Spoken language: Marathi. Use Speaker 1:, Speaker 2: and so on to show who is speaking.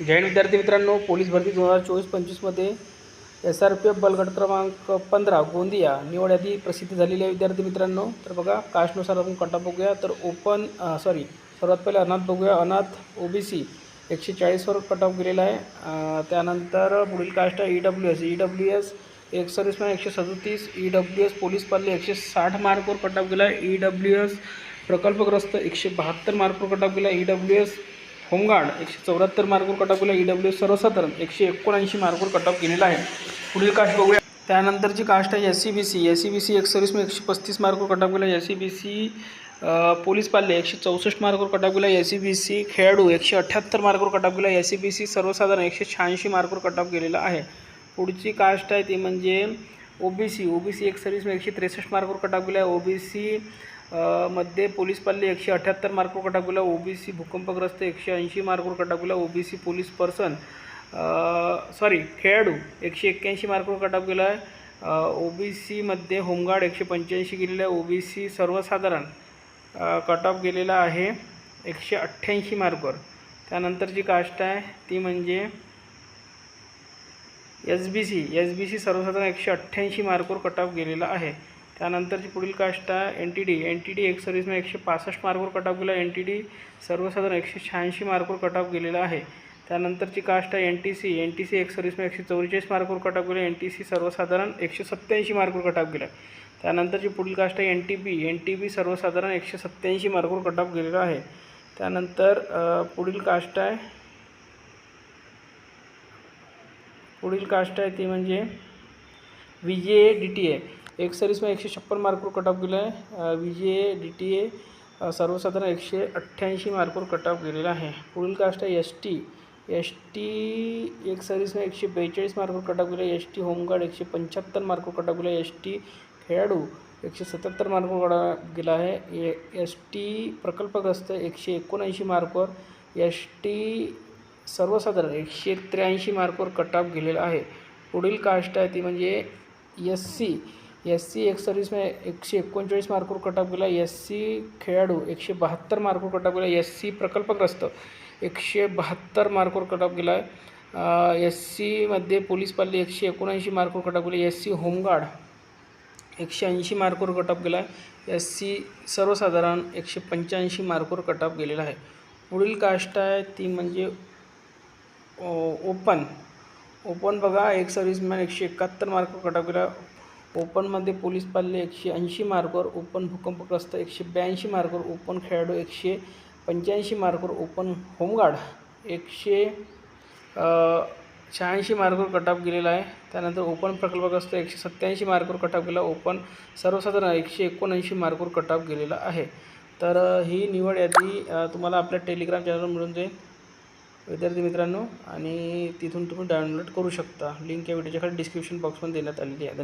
Speaker 1: जय हिंद विद्यार्थी मित्रांनो, पोलीस भरती 2024-25मध्ये SRPF बलगट क्रमांक 15 गोंदिया निवड यादी प्रसिद्ध झालेली आहे विद्यार्थी मित्रांनो। तर बघा, कास्टनुसार आपण कट ऑफ बघूया। तर सर्वात पहिले अनाथ बघूया। अनाथ OBC 140 वर कट ऑफ गेलेला आहे। त्यानंतर पुढील कास्ट आहे EWS एक सर्व्हिसमॅन 137, EWS पोलीस पाल्य 160 मार्कवर कट ऑफ गेला आहे। EWS प्रकल्पग्रस्त 172 मार्कवर कट ऑफ गेला आहे। EWS होमगार्ड 174 मार्कवर कट ऑफ गेला। EWS सर्वसाधारण 179 मार्कवर कट ऑफ केलेला आहे। पुढील कास्ट बघूया। त्यानंतरची कास्ट आहे SCBC एक सर्व्हिसमॅन 135 मार्कवर कट ऑफ गेला। SCBC पोलीस पाल्य 164 मार्कवर कट ऑफ गेला। SCBC खेळाडू 178 मार्कवर कट ऑफ गेला। SCBC सर्वसाधारण 186 मार्कवर कट ऑफ गेलेला आहे। पुढची कास्ट आहे ती म्हणजे OBC एक सर्व्हिसमॅन 163 मार्कवर कट ऑफ गेला। OBC मध्ये पोलीस पाल्य 178 मार्कवर कट ऑफ गेला। OBC भूकंपग्रस्त 180 मार्कवर कट ऑफ गेला। OBC पोलीस पर्सन खेळाडू 181 मार्कवर कट ऑफ गेला आहे। OBC मध्ये होमगार्ड 185 गेलेला आहे। OBC सर्वसाधारण कट ऑफ गेलेला आहे 188 मार्कवर। त्यानंतरची कास्ट आहे ती म्हणजे SBC सर्वसाधारण 188 मार्कवर कट ऑफ गेलेला आहे। त्यानंतरची पुढील कास्ट आहे NTD एक सर्व्हिसमॅन 165 मार्कवर कट ऑफ गेला। NTD सर्वसाधारण 186 मार्कवर कट ऑफ गेलेला आहे। त्यानंतरची कास्ट आहे NTC एक सर्व्हिसमॅन 144 मार्कवर कट ऑफ गेला। NTC सर्वसाधारण 187 मार्कवर कट ऑफ गेला। त्यानंतरची पुढील कास्ट आहे NTB सर्वसाधारण 187 मार्कवर कट ऑफ गेलेला आहे। त्यानंतर पुढील कास्ट आहे ती म्हणजे VJA DTA एक सर्व्हिसमॅन 156 मार्कवर कट ऑफ गेला आहे। VJA DTA सर्वसाधारण 188 मार्कवर कट ऑफ गेलेला आहे। पुढील कास्ट आहे ST एक सर्व्हिसमॅन 142 मार्कवर कट ऑफ गेला। ST होमगार्ड 175 मार्कवर कट ऑफ गेला। ST खेळाडू 177 मार्कवर कट ऑफ गेला आहे। ST प्रकल्पग्रस्त 179 मार्कवर। ST सर्वसाधारण 183 मार्कवर कट ऑफ गेलेला आहे। पुढील कास्ट आहे ती म्हणजे SC एक सर्व्हिसमॅन 139 मार्कवर कट ऑफ गेला। SC खेळाडू 172 मार्कवर कट ऑफ गेला। SC प्रकल्पग्रस्त 172 मार्कवर कट ऑफ गेला आहे। SC मध्ये पोलीस पाल्य 179 मार्कवर कट ऑफ गेला। SC होमगार्ड 180 मार्कवर कट ऑफ गेला आहे। SC सर्वसाधारण 185 मार्कवर कट ऑफ गेलेला आहे। पुढील कास्ट आहे ती म्हणजे ओपन बघा, एक सर्व्हिसमॅन 171 मार्कवर कट ऑफ गेला। ओपनमध्ये पोलीस पाल्य 180 मार्कवर। ओपन भूकंपग्रस्त 182 मार्कवर। ओपन खेळाडू 185 मार्कवर। ओपन होमगार्ड 186 मार्कवर कट ऑफ गेलेला आहे। त्यानंतर ओपन प्रकल्पग्रस्त 187 मार्कवर कट ऑफ गेला। ओपन सर्वसाधारण 179 मार्कवर कट ऑफ गेलेला आहे। तर ही निवड यादी तुम्हाला आपल्या टेलिग्राम चॅनलवर मिळून जाईल विद्यार्थी मित्रांनो, आणि तिथून तुम्ही डाउनलोड करू शकता। लिंक या व्हिडिओच्या खाली डिस्क्रिप्शन बॉक्समध्ये देण्यात आलेली आहे।